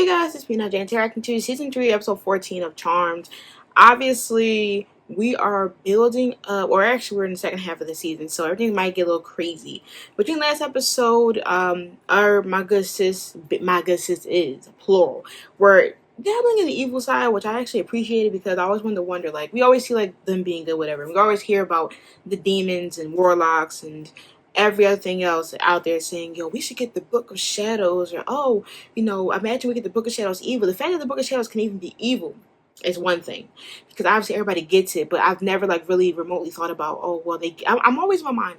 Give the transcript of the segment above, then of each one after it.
Hey guys, it's me, Jan, interacting to Season 3, Episode 14 of Charmed. Obviously, we are building up, or actually we're in the second half of the season, so everything might get a little crazy. Between last episode, my good sis is, plural, we're dabbling in the evil side, which I actually appreciated because I always wanted to wonder, like, we always see, like, them being good, whatever. We always hear about the demons and warlocks and every other thing else out there saying, yo, we should get the Book of Shadows, or, oh, imagine we get the Book of Shadows evil. The fact that the Book of Shadows can even be evil is one thing, because obviously everybody gets it, but I've never like really remotely thought about, oh well, I'm always in my mind,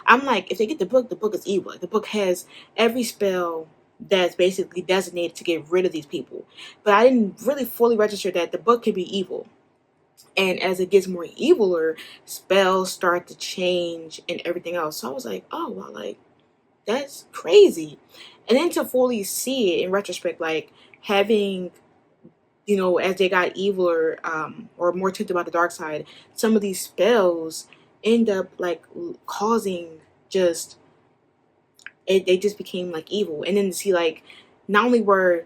I'm like, if they get the book is evil. Like, the book has every spell that's basically designated to get rid of these people, but I didn't really fully register that the book can be evil. And as it gets more eviler, spells start to change and everything else. So I was like, oh wow, like, that's crazy. And then to fully see it in retrospect, like having, as they got eviler, or more tempted about the dark side, some of these spells end up like causing just they just became like evil. And then to see, like, not only were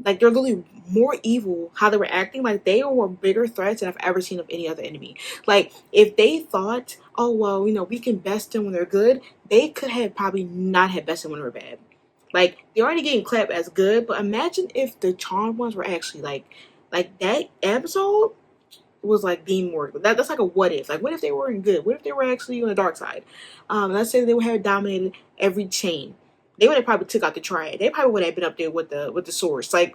like they're literally more evil how they were acting, like they were bigger threats than I've ever seen of any other enemy. Like, if they thought, oh well, we can best them when they're good, they could have probably not had best them when they were bad. Like, they're already getting clapped as good, but imagine if the charmed ones were actually like that episode was like being more. That's like a what if. Like, what if they weren't good? What if they were actually on the dark side? Let's say they would have dominated every chain. They would have probably took out the triad. They probably would have been up there with the swords. Like,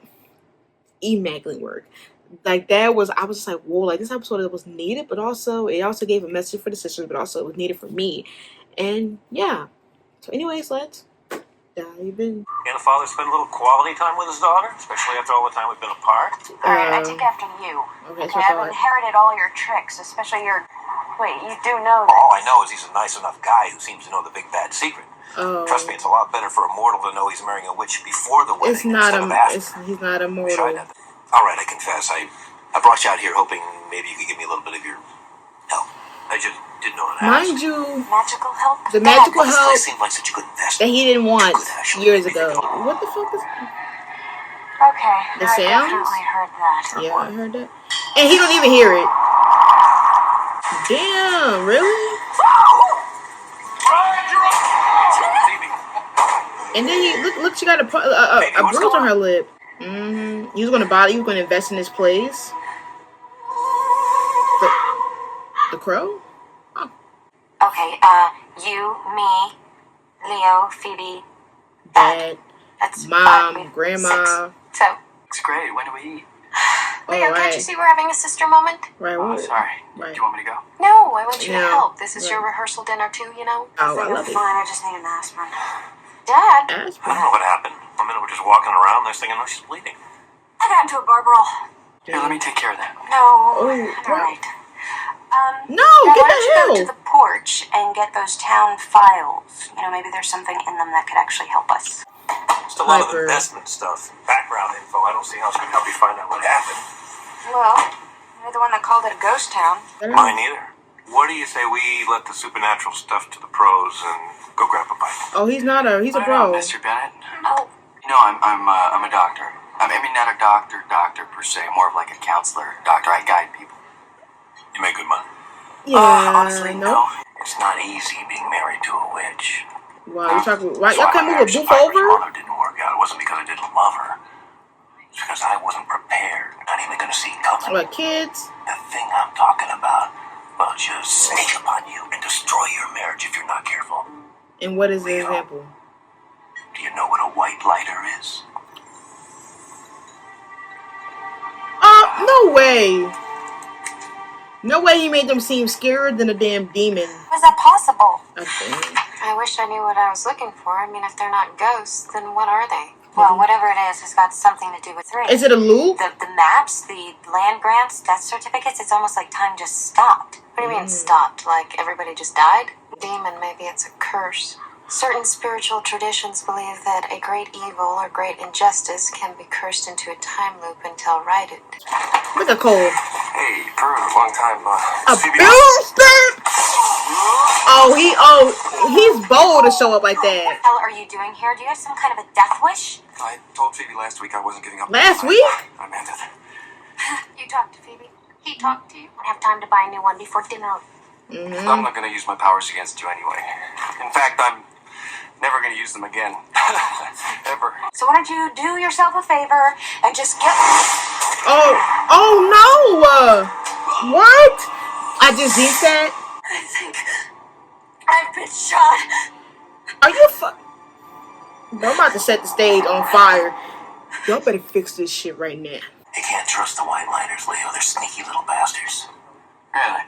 immaculate work. Like, that was, I was just like, whoa, like, this episode was needed, but also it also gave a message for the sisters, but also it was needed for me. And yeah. So anyways, let's dive in. Can a father spend a little quality time with his daughter, especially after all the time we've been apart? Alright, I take after you. Okay, I've inherited all your tricks, especially your... Wait, you do know that... All I know is he's a nice enough guy who seems to know the big bad secret. Oh. Trust me, it's a lot better for a mortal to know he's marrying a witch before the wedding He's not a mortal. Alright, I confess, I brought you out here hoping maybe you could give me a little bit of your help. I just didn't know how to ask. Mind you, magical help? The magical help seemed like such a good investment that he didn't want years ago. What the fuck is... Okay, the I sounds? definitely heard that. Yeah, I heard that. And he don't even hear it. Damn, really? And then look, she got a bruise on her lip. He was gonna invest in this place. The crow? Oh. Okay, you, me, Leo, Phoebe, Dad, that's Mom, Grandma. 6. So, It's great. When do we eat? Leo, can't you see we're having a sister moment? Right, Oh, sorry. Right. Do you want me to go? No, I want you to No. help. This is your rehearsal dinner too, you know? Oh, I love it. Fine, I just need an aspirin. Dad? I don't know what happened. A minute we're just walking around, next thing I know she's bleeding. I got into a bar brawl. Here, let me take care of that. No. Oh, Alright. No, now get why don't you the go to hell. the porch and get those town files? Maybe there's something in them that could actually help us. Just a lot of Hyper. investment stuff, background info. I don't see how she can help you find out what happened. Well, you're the one that called it a ghost town. Mine either. What do you say we let the supernatural stuff to the pros and go grab a bite? Oh, he's a I bro. don't know, Mr. Bennett. Oh, I'm a doctor. I mean, not a doctor per se. More of like a counselor. Doctor, I guide people. You make good money? Yeah, Honestly, no. It's not easy being married to a witch. Wow, you talking? Why So y'all can't move a booth Piper's over? mother didn't work out. It wasn't because I didn't love her. It's because I wasn't prepared. Not even going to see it coming. What, kids? The thing I'm talking about will just sneak upon you and destroy your marriage if you're not careful. And what is the example? Do you know what a white lighter is? No way. No way he made them seem scared than a damn demon. how is that possible? Okay. I wish I knew what I was looking for. I mean, if they're not ghosts, then what are they? Well, whatever it is, it's got something to do with 3. Is it a loop? The maps, the land grants, death certificates, it's almost like time just stopped. What do you mean stopped? Like everybody just died? Demon, maybe it's a curse. Certain spiritual traditions believe that a great evil or great injustice can be cursed into a time loop until righted. Look at Cole. Hey, Prue, long time. A Phoebe. billstick? He's bold to show up like What the that. hell are you doing here? Do you have some kind of a death wish? I told Phoebe last week I wasn't giving up. Last week? I meant it. You talked to Phoebe. He talked to you. I have time to buy a new one before dinner. I'm not going to use my powers against you anyway. In fact, I'm never going to use them again. Ever. So why don't you do yourself a favor and just get... Oh no! What? I just did that? I think I've been shot. Are you I'm about to set the stage on fire. Y'all better fix this shit right now. You can't trust the white liners, Leo. They're sneaky little bastards. Really?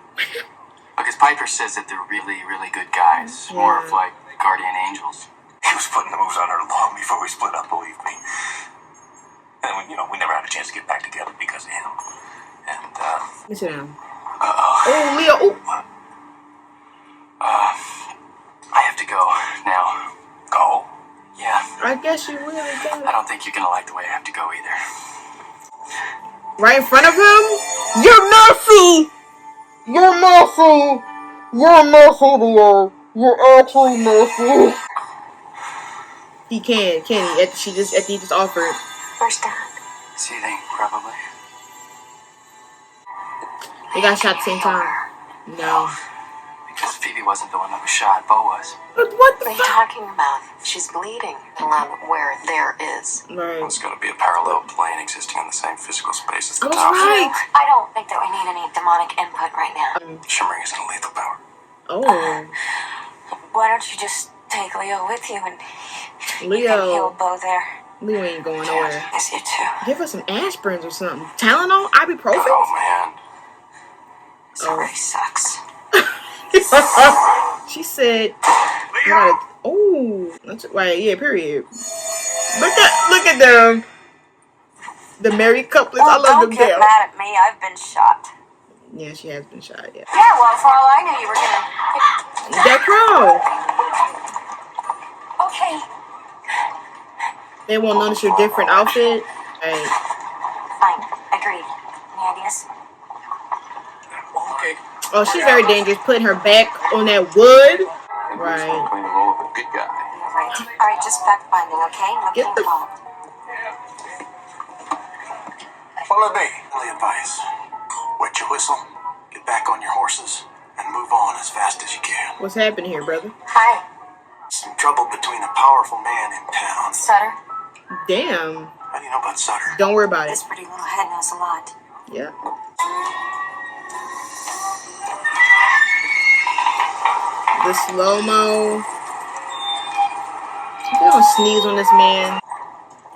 Because Piper says that they're really, really good guys. More of like guardian angels. He was putting the moves on her long before we split up, believe me. And, we never had a chance to get back together because of him. And, Let me sit down. Uh-oh. Oh, Leo. Oh. What? I have to go now. Go? Yeah. I guess you really I got don't think you're gonna like the way I have to go either. right in front of him? You're messy! You're messy! You're messy, Leo. You're actually messy. He can he? After he just offered. Where's Dad? Seething, probably. They got shot at the same time. No. Because Phoebe wasn't the one that was shot, Bo was. What the What are you fuck? talking about? She's bleeding. Alone where there is. Right. There's going to be a parallel plane existing in the same physical space as the That's top. right. I don't think that we need any demonic input right now. Shimmering isn't a lethal power. Oh. Why don't you just take Leo with you and you can heal Leo. Bo there? Leo ain't going nowhere. Yes, you too. Give her some aspirins or something. Tylenol? Ibuprofen? Oh, man. This already sucks. She said, oh, that's right, yeah, period. Look at them. The married couples, I love don't them get down. mad at me. I've been shot. Yeah, she has been shot, yeah. Yeah, well, for all I knew, you were gonna... That crow. Okay. They won't notice your different outfit. Right. Fine. Agreed. Any ideas? Okay. Oh, she's very dangerous, putting her back on that wood. Right. Playing the role of a good guy. Right. All right, just fact-finding, okay? No Get getting the- involved. Follow me. Only advice. Wet your whistle, get back on your horses, and move on as fast as you can. What's happening here, brother? Hi, Some trouble between a powerful man in town. Sutter. Damn. How do you know about Sutter? Don't worry about it. This pretty little head knows a lot. Yeah. The slow-mo. They don't sneeze on this man.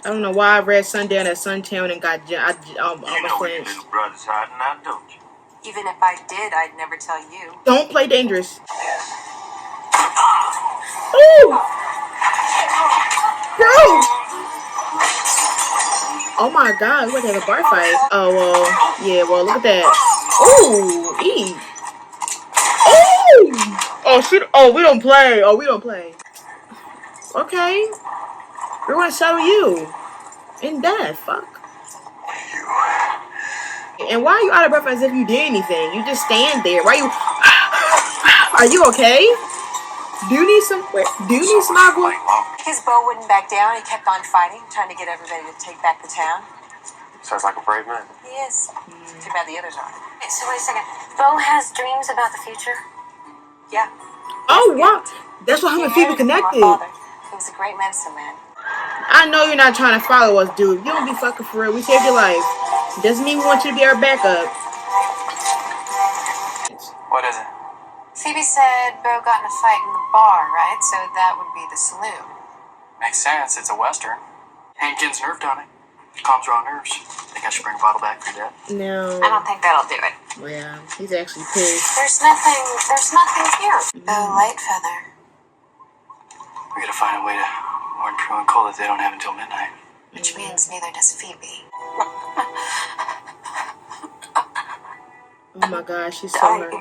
I don't know why I read Sundown at Suntown and got almost flinched. brother's hiding out, don't you? Even if I did, I'd never tell you. Don't play dangerous. Ooh! Bro! Oh my god, we're gonna have a bar fight. Oh, well, yeah, well, look at that. Ooh! Eee! Ooh! Oh, shit. Oh, we don't play. Oh, we don't play. Okay. We're gonna settle you. In death. Fuck. And why are you out of breath as if you did anything? You just stand there. Why you... Are you okay? Do you need some... Do you need some agua? His Bo wouldn't back down. He kept on fighting, trying to get everybody to take back the town. Sounds like a brave man. He is. Too bad the others aren't. Wait, so wait a second. Bo has dreams about the future? Yeah. Oh, wow. That's what him and Phoebe connected. He was a great medicine man. I know you're not trying to follow us, dude. You don't be fucking for real. We saved your life. Doesn't mean we want you to be our backup. What is it? Phoebe said Bo got in a fight in the bar, right? So that would be the saloon. Makes sense. It's a Western. Hankins nerve tonic. Calms raw nerves. Think I should bring a bottle back for that? No. I don't think that'll do it. Well, yeah, he's actually pissed. There's nothing here. Bo Lightfeather. We gotta find a way to warn Prue and Cole that they don't have until midnight. Which means neither does Phoebe. Oh my god, she's so hurt.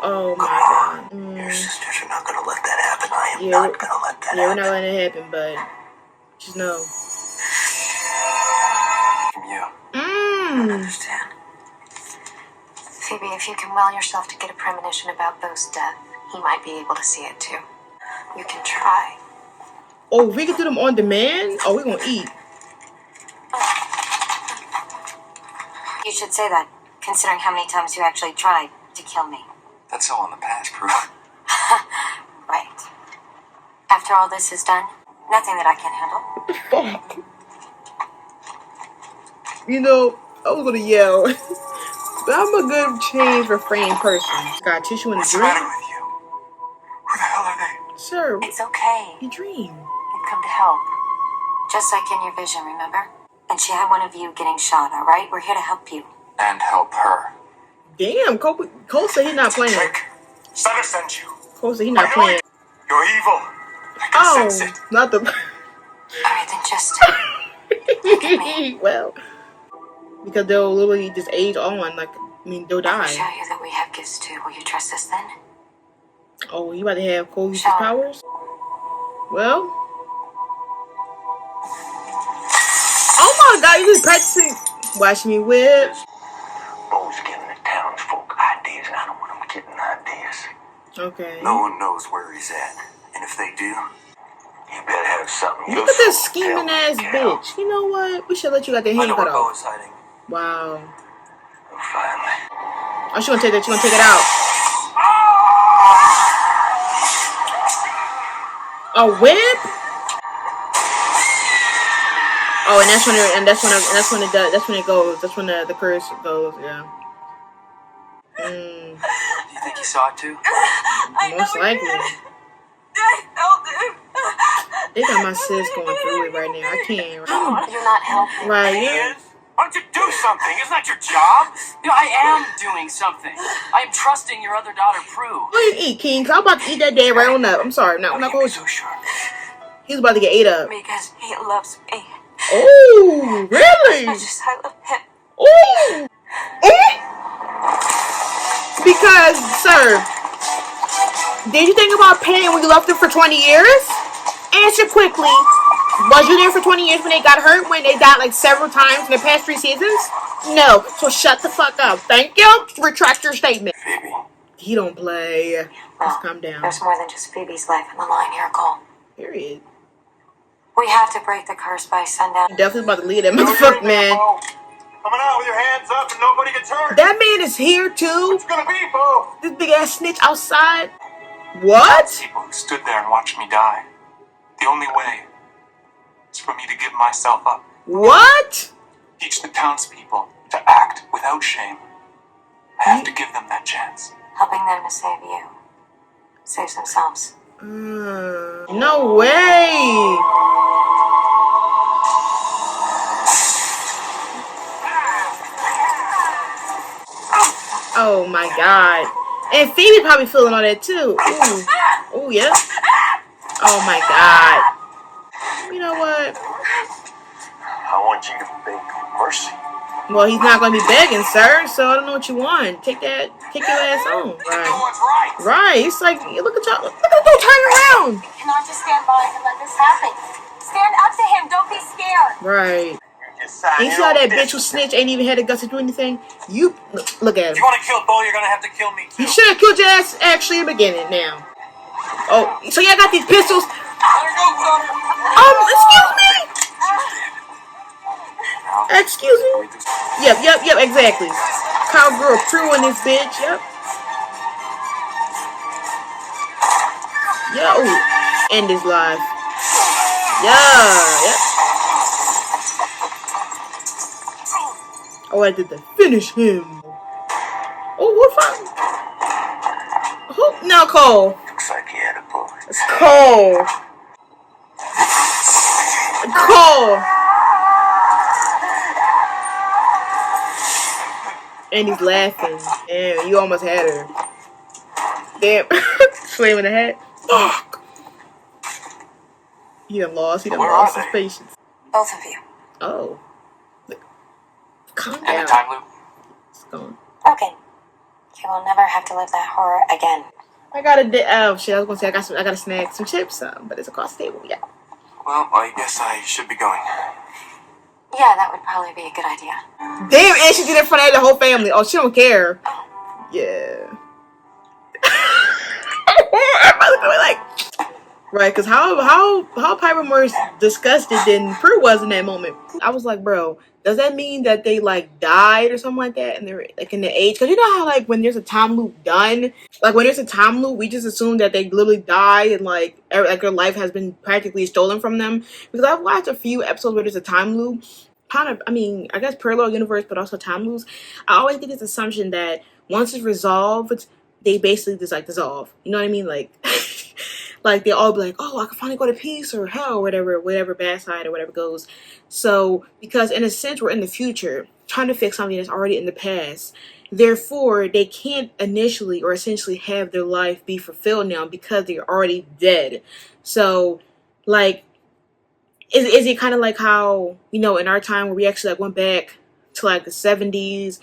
Oh my god. Your sisters are not gonna let that happen. I am Yeah, not gonna let that Yeah, we're happen. not letting it happen, but just know. From you. I understand. Phoebe, if you can will yourself to get a premonition about Bo's death, he might be able to see it too. You can try. Oh, we can do them on demand? Oh, we gonna eat. You should say that, considering how many times you actually tried to kill me. That's all in the past, Prue. Right. After all this is done, nothing that I can't handle. Fuck. You know, I was gonna yell. But I'm a good change refrain person. Got tissue in the What's the dream? matter with you? Who the hell are they? Sir, It's okay. you dream. You've come to help. Just like in your vision, remember? And she had one of you getting shot, alright? We're here to help you. And help her. Damn, Cole said he's not playing. Trick. Sutter sent you. Cole said he's not playing. You're evil. I can sense it. Not the. Alright, then just look at me. Well, because they'll literally just age on. Like, I mean, they'll I can die. show you that we have gifts too. Will you trust us then? Oh, you about to have Cole use his Sure. powers? Well. Oh my God, you just practicing. Watch me whip. Bo's giving the townsfolk ideas, and I don't want them getting ideas. Okay. No one knows where he's at, and if they do, you better have something. Look at this scheming ass bitch. You know what? We should let you get that I hand know cut where Bo off. is hiding. Wow. Finally. Oh, she gonna take that. She gonna take it out. A whip? Oh, and that's when it does. That's when it goes. That's when the curse goes. Yeah. Do you think he saw it too? Most likely. They got my sis going through it right now. I can't. You're not helping. Right. Yeah. Why don't you do something? Isn't that your job? You know, I am doing something. I am trusting your other daughter, Prue. Go ahead and eat, King. 'Cause I'm about to eat that dad right on up. I'm sorry. No, I'm not going to. So sure. He's about to get ate up. Because he loves me. Oh, As really? much as I love him. Oh. Because, sir, did you think about paying when you left them for 20 years? Answer quickly. Was you there for 20 years when they got hurt? When they died like several times in the past 3 seasons? No. So shut the fuck up. Thank you. Retract your statement. Phoebe. He don't play. Let's Well, calm down. there's more than just Phoebe's life on the line here, Cole. Period. We have to break the curse by sundown. Definitely about to lead that motherfucker, man. Coming out with your hands up and nobody gets hurt. That man is here too. What's gonna be, Bo? This big ass snitch outside. What? People who stood there and watched me die. The only way is for me to give myself up. What? Teach the townspeople to act without shame. I have to give them that chance. Helping them to save you. Save themselves. No way. Oh my God. And Phoebe probably feeling all that too. Ooh. Ooh, yeah. Oh my God. You know what? I want you to beg mercy. Well, he's not gonna be begging, sir. So I don't know what you want. Take your ass on. Do Right. what's right. Right. It's like look at y'all. Look at him go turn around. You cannot just stand by and let this happen. Stand up to him. Don't be scared. Right. You sign And you see how that bitch who snitched ain't even had the guts to do anything? You look at If him. you want to kill Bo, you're gonna have to kill me too. He should have killed your ass actually in the beginning now. Oh, so y'all got these pistols? Excuse me? Excuse me? Yep, exactly. Cowgirl Prue in this bitch, yep. Yeah, ooh. End his life. Yeah, yep. Oh, I did to finish him. Oh, what fun? Who? No, Cole. Looks like he had a bullet. It's Cole. Cole. And he's laughing. Damn, you almost had her. Damn. Slamming the head. Fuck. He done lost. He done Where lost are his they? patience. Both of you. Oh. Calm In down. the time loop. It's gone. Okay. You will never have to live that horror again. I got oh shit, I was gonna say I got a snack, some chips, but it's across the table, yeah. Well, I guess I should be going. Yeah, that would probably be a good idea. Damn, and she did it in front of the whole family. Oh, she don't care. Yeah. Everybody's going like, right, because how Piper more disgusted than Prue was in that moment. I was like, bro, does that mean that they like died or something like that, and they're like in the age? Because you know how like when there's a time loop done, like when there's a time loop, we just assume that they literally die and like their life has been practically stolen from them. Because I've watched a few episodes where there's a time loop, kind of. I mean, I guess parallel universe, but also time loops. I always get this assumption that once it's resolved, they basically just like dissolve. You know what I mean? Like. Like they all be like, oh, I can finally go to peace or hell or whatever bad side or whatever goes. So because in a sense we're in the future trying to fix something that's already in the past. Therefore, they can't initially or essentially have their life be fulfilled now because they're already dead. So like is it kind of like how, you know, in our time where we actually like went back to like the 70s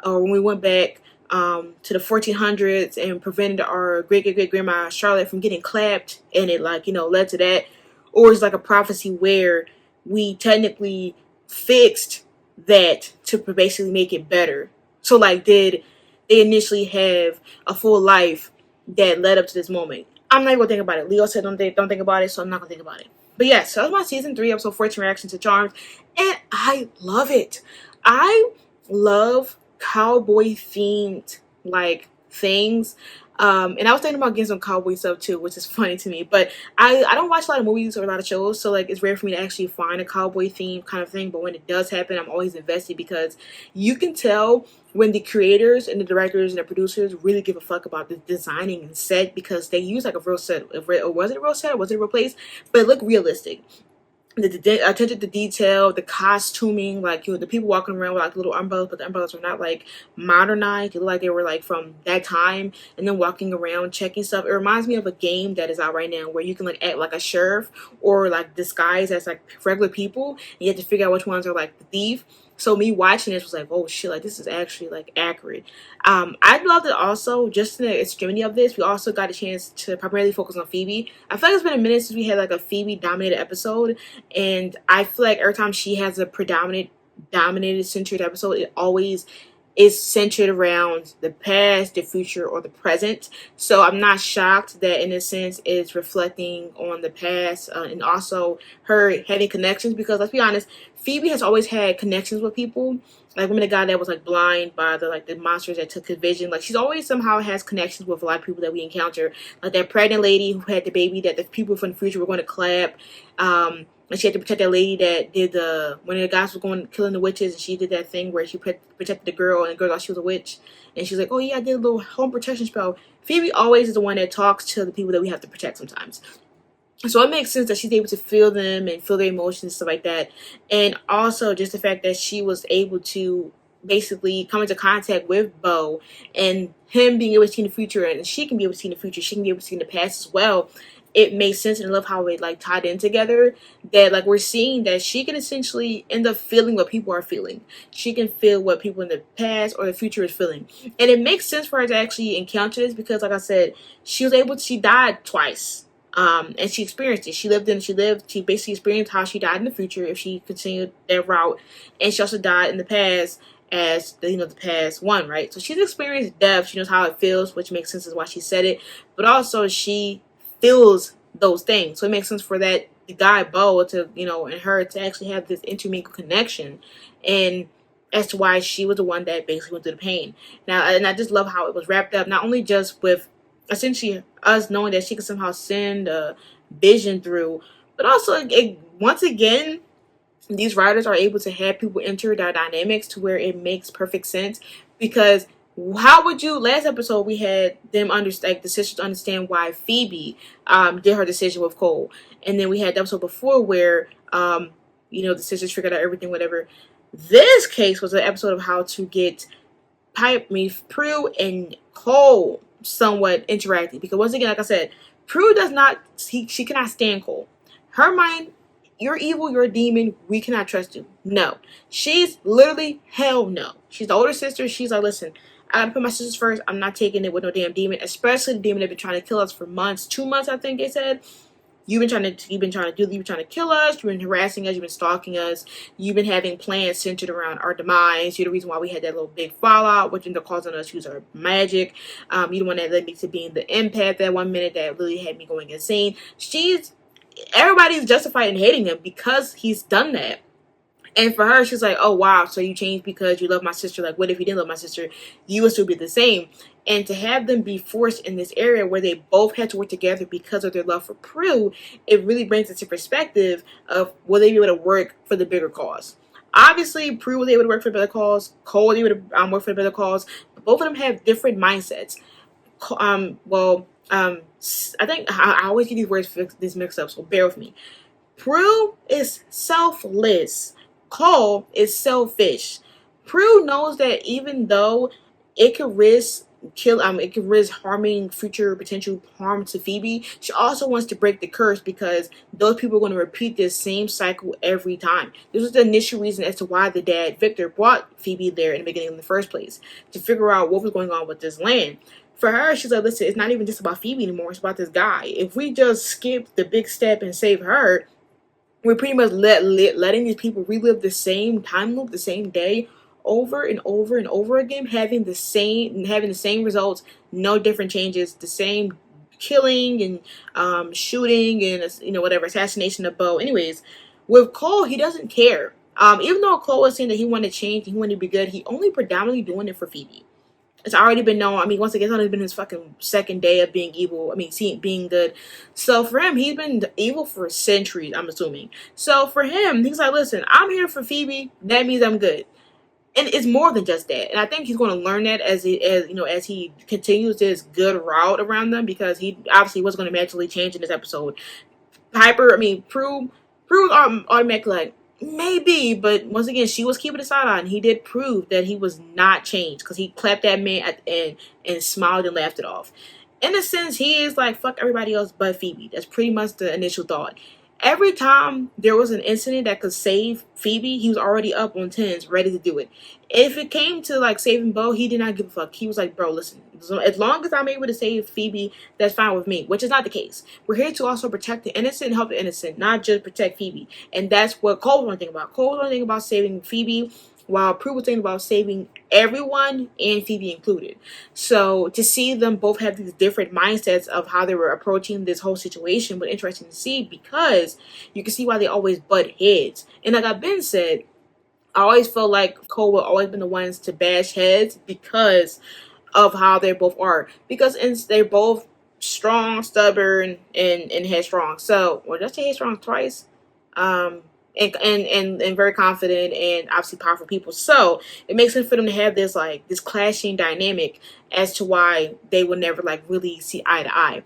or when we went back to the 1400s and prevented our great grandma Charlotte from getting clapped, and it like, you know, led to that, or it's like a prophecy where we technically fixed that to basically make it better. So like, did they initially have a full life that led up to this moment? I'm not even gonna think about it. Leo said don't think about it, so I'm not gonna think about it. But yes, so that's my season 3 episode 14 reaction to Charmed, and I love it. I love cowboy themed like things. And I was thinking about getting some cowboy stuff too, which is funny to me. But I don't watch a lot of movies or a lot of shows, so like it's rare for me to actually find a cowboy theme kind of thing. But when it does happen, I'm always invested because you can tell when the creators and the directors and the producers really give a fuck about the designing and set, because they use like a real set. Or was it a real set? Or was it a real place? But it looked realistic. The attention to detail, the costuming, like, you know, the people walking around with like little umbrellas, but the umbrellas were not like modernized. It looked like they were like from that time, and then walking around checking stuff. It reminds me of a game that is out right now where you can like act like a sheriff or like disguise as like regular people, and you have to figure out which ones are like the thief. So me watching this was like, oh shit, like this is actually like accurate. I loved it also, just in the extremity of this, we also got a chance to primarily focus on Phoebe. I feel like it's been a minute since we had like a Phoebe dominated episode, and I feel like every time she has a dominated centered episode, it always is centered around the past, the future, or the present. So I'm not shocked that in a sense it's reflecting on the past, and also her having connections, because let's be honest, Phoebe has always had connections with people. Like, remember the guy that was like blind by the monsters that took his vision. Like, she's always somehow has connections with a lot of people that we encounter. Like that pregnant lady who had the baby that the people from the future were going to clap. And she had to protect that lady that did when the guys was going killing the witches, and she did that thing where she protected the girl, and the girl thought she was a witch, and she was like, oh yeah, I did a little home protection spell. Phoebe always is the one that talks to the people that we have to protect sometimes. So it makes sense that she's able to feel them and feel their emotions and stuff like that. And also just the fact that she was able to basically come into contact with Bo, and him being able to see in the future, and she can be able to see in the future, she can be able to see in the past as well. It makes sense, and I love how it like tied in together, that like we're seeing that she can essentially end up feeling what people are feeling. She can feel what people in the past or the future is feeling. And it makes sense for her to actually encounter this because, like I said, she died twice. And she experienced it. She basically experienced how she died in the future if she continued that route. And she also died in the past as the past one, right? So she's experienced death. She knows how it feels, which makes sense as why she said it. But also she feels those things. So it makes sense for the guy Bo to, and her to actually have this intermingled connection, and as to why she was the one that basically went through the pain. Now, and I just love how it was wrapped up, not only just with essentially us knowing that she could somehow send a vision through, but also once again, these writers are able to have people enter their dynamics to where it makes perfect sense. Because how would you, last episode we had them understand, the sisters understand why Phoebe did her decision with Cole, and then we had the episode before where the sisters figured out everything, whatever. This case was an episode of how to get Prue and Cole somewhat interacting, because once again, like I said, Prue she cannot stand Cole. Her mind, you're evil, you're a demon, we cannot trust you. No. She's literally hell no. She's the older sister. She's like, listen, I gotta put my sisters first. I'm not taking it with no damn demon, especially the demon that been trying to kill us for months. 2 months, I think they said. You've been trying to kill us. You've been harassing us. You've been stalking us. You've been having plans centered around our demise. You're the reason why we had that little big fallout, which ended up causing us to use our magic. You're the one that led me to being the empath that 1 minute that really had me going insane. Everybody's justified in hating him because he's done that. And for her, she's like, oh, wow, so you changed because you love my sister. Like, what if you didn't love my sister? You would still be the same. And to have them be forced in this area where they both had to work together because of their love for Prue, it really brings into perspective of will they be able to work for the bigger cause. Obviously, Prue was able to work for a better cause. Cole was able to work for a better cause. But both of them have different mindsets. I think I always get these mixed up, so bear with me. Prue is selfless. Cole is selfish. Prue knows that even though it could risk harming future potential harm to Phoebe, she also wants to break the curse because those people are going to repeat this same cycle every time. This was the initial reason as to why the dad Victor brought Phoebe there in the beginning in the first place, to figure out what was going on with this land. For her, she's like, listen, it's not even just about Phoebe anymore, it's about this guy. If we just skip the big step and save her, we're pretty much letting these people relive the same time loop, the same day, over and over and over again, having the same results, no different changes, the same killing and shooting and whatever, assassination of Bo. Anyways, with Cole, he doesn't care. Even though Cole was saying that he wanted to change, he wanted to be good, he only predominantly doing it for Phoebe. It's already been known. I mean, once again, it's only been his fucking second day of being evil. I mean, being good. So for him, he's been evil for centuries, I'm assuming. So for him, he's like, listen, I'm here for Phoebe. That means I'm good. And it's more than just that. And I think he's going to learn that as he continues this good route around them, because he obviously was going to magically change in this episode. Prue was automatically like, maybe, but once again, she was keeping a side on. He did prove that he was not changed because he clapped that man at the end and smiled and laughed it off. In a sense, he is like, fuck everybody else but Phoebe. That's pretty much the initial thought. Every time there was an incident that could save Phoebe, he was already up on tens, ready to do it. If it came to like saving Bo, he did not give a fuck. He was like, bro, listen, as long as I'm able to save Phoebe, that's fine with me, which is not the case. We're here to also protect the innocent and help the innocent, not just protect Phoebe. And that's what Cole was thinking about. Cole was thinking about saving Phoebe, while Prue was thinking about saving everyone, and Phoebe included. So to see them both have these different mindsets of how they were approaching this whole situation was interesting to see, because you can see why they always butt heads. And like I've been said, I always felt like Cole would always been the ones to bash heads because of how they both are. Because they're both strong, stubborn, and headstrong. So, did I say headstrong twice? And very confident and obviously powerful people. So it makes sense for them to have this clashing dynamic as to why they will never really see eye to eye.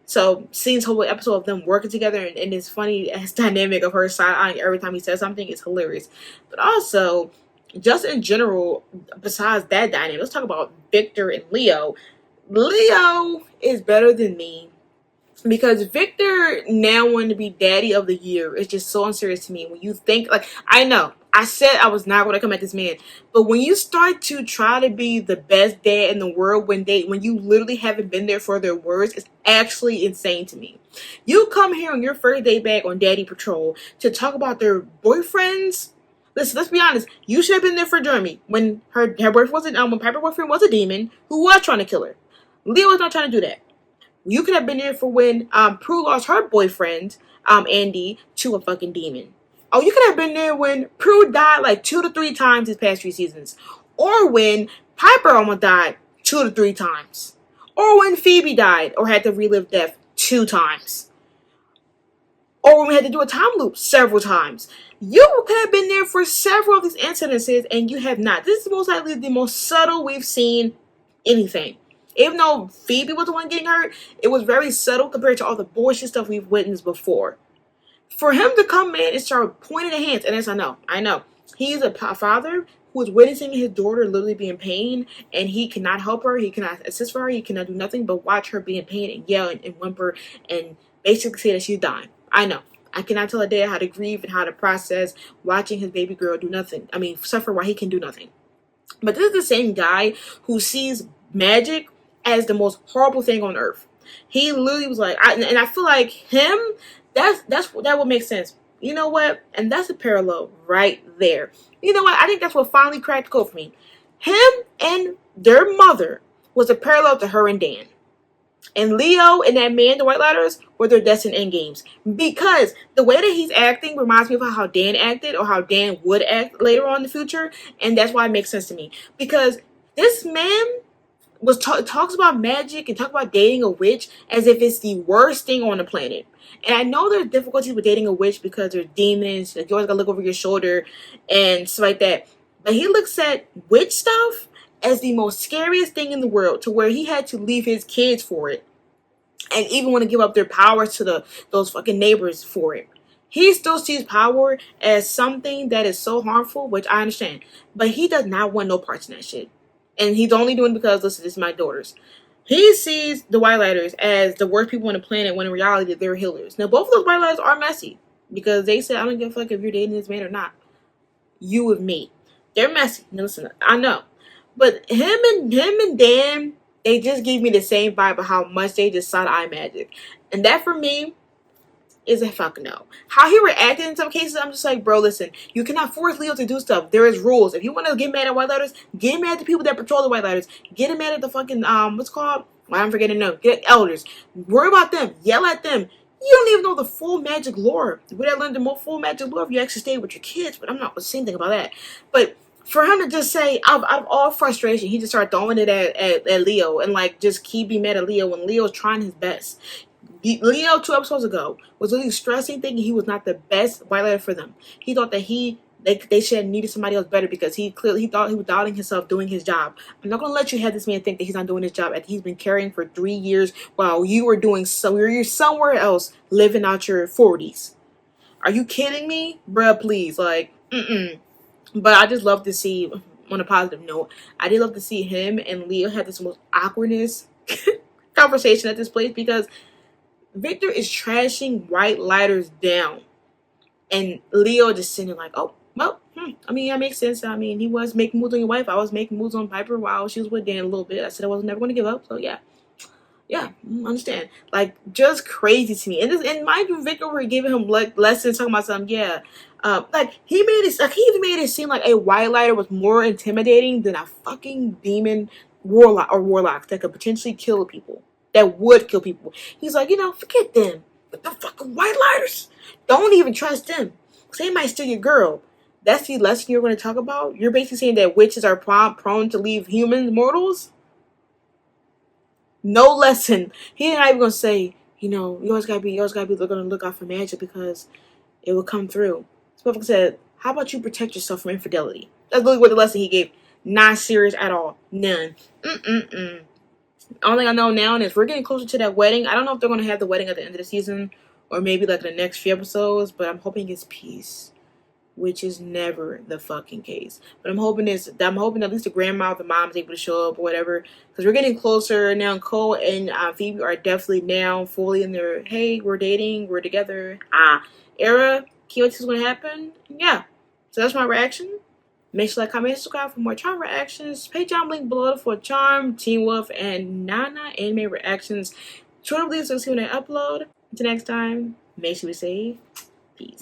So seeing this whole episode of them working together and this funny ass dynamic of her side-eyeing every time he says something is hilarious. But also, just in general, besides that dynamic, let's talk about Victor and Leo. Leo is better than me, because Victor now wanting to be daddy of the year is just so unserious to me. When you think, I know, I said I was not going to come at this man, but when you start to try to be the best dad in the world when you literally haven't been there for their words, it's actually insane to me. You come here on your first day back on Daddy Patrol to talk about their boyfriends. Listen, let's be honest. You should have been there for Jeremy when her boyfriend when Piper's boyfriend was a demon who was trying to kill her. Leo was not trying to do that. You could have been there for when Prue lost her boyfriend, Andy, to a fucking demon. Oh, you could have been there when Prue died 2 to 3 times these past 3 seasons. Or when Piper almost died 2 to 3 times. Or when Phoebe died or had to relive death 2 times. Or when we had to do a time loop several times. You could have been there for several of these incidences, and you have not. This is most likely the most subtle we've seen anything. Even though Phoebe was the one getting hurt, it was very subtle compared to all the bullshit stuff we've witnessed before. For him to come in and start pointing at hands, and as I know, he's a father who is witnessing his daughter literally be in pain, and he cannot help her, he cannot assist for her, he cannot do nothing but watch her be in pain and yell and whimper and basically say that she's dying. I know. I cannot tell a dad how to grieve and how to process watching his baby girl do nothing. I mean, suffer while he can do nothing. But this is the same guy who sees magic as the most horrible thing on earth. He literally was like, and I feel like him. That would make sense. You know what? And that's a parallel right there. You know what? I think that's what finally cracked the code for me. Him and their mother was a parallel to her and Dan. And Leo and that man, the White Lighters, were their destined end games. Because the way that he's acting reminds me of how Dan acted or how Dan would act later on in the future. And that's why it makes sense to me. Because this man talks about magic and talks about dating a witch as if it's the worst thing on the planet. And I know there's difficulties with dating a witch because there's demons. Like, you always gotta look over your shoulder and stuff like that. But he looks at witch stuff as the most scariest thing in the world, to where he had to leave his kids for it, and even want to give up their powers to those fucking neighbors for it. He still sees power as something that is so harmful, which I understand, but he does not want no parts in that shit. And he's only doing it because, listen, this is my daughters. He sees the White Lighters as the worst people on the planet, when in reality they're healers. Now, both of those White Lighters are messy because they said, I don't give a fuck if you're dating this man or not. You with me. They're messy. Now, listen, I know. But him and Dan, they just gave me the same vibe of how much they just side-eye magic. And that, for me, is a fuck no. How he reacted in some cases, I'm just like, bro, listen, you cannot force Leo to do stuff. There is rules. If you want to get mad at White Lighters, get mad at the people that patrol the White Lighters. Get mad at the fucking, what's it called? Well, I'm forgetting to know. Get elders. Worry about them. Yell at them. You don't even know the full magic lore. You would have learned the more full magic lore if you actually stayed with your kids, but I'm not saying thing about that. But for him to just say, out of all frustration, he just started throwing it at Leo and like just keep being mad at Leo when Leo's trying his best. Leo 2 episodes ago was really stressing, thinking he was not the best White Lighter for them. He thought that they should have needed somebody else better because he thought he was doubting himself doing his job. I'm not gonna let you have this man think that he's not doing his job after he's been carrying for 3 years while you were you're somewhere else living out your 40s. Are you kidding me, bruh? Please, like, But I just love to see, on a positive note, I did love to see him and Leo have this most awkwardness conversation at this place, because Victor is trashing White Lighters down. And Leo just sitting there like, oh, well, I mean, that makes sense. I mean, he was making moves on your wife. I was making moves on Piper while she was with Dan a little bit. I said I was never going to give up. So, yeah. Yeah, understand. Like, just crazy to me. And mind you, Victor were giving him lessons, talking about something. Yeah. Like, he even made it seem like a White Lighter was more intimidating than a fucking demon warlock that could potentially kill people. That would kill people. He's like, forget them. But the fucking White Lighters, don't even trust them. Because they might steal your girl. That's the lesson you're going to talk about? You're basically saying that witches are prone to leave humans mortals? No lesson. He's not even going to say, you always gotta be gonna look out for magic because it will come through. Smith said, how about you protect yourself from infidelity? That's literally what the lesson he gave. Not serious at all. None. Only thing I know now is we're getting closer to that wedding. I don't know if they're going to have the wedding at the end of the season or maybe like the next few episodes, but I'm hoping it's peace, which is never the fucking case. But I'm hoping at least the grandma or the mom's able to show up or whatever, because we're getting closer now. Cole and Phoebe are definitely now fully in their, hey, we're dating, we're together era. Can't wait to see what's going to happen. Yeah, so that's my reaction. Make sure to like, comment, subscribe for more Charm reactions. Patreon link below for Charm, Teen Wolf, and Nana anime reactions. Twitter links to see when I upload. Until next time, make sure we say peace.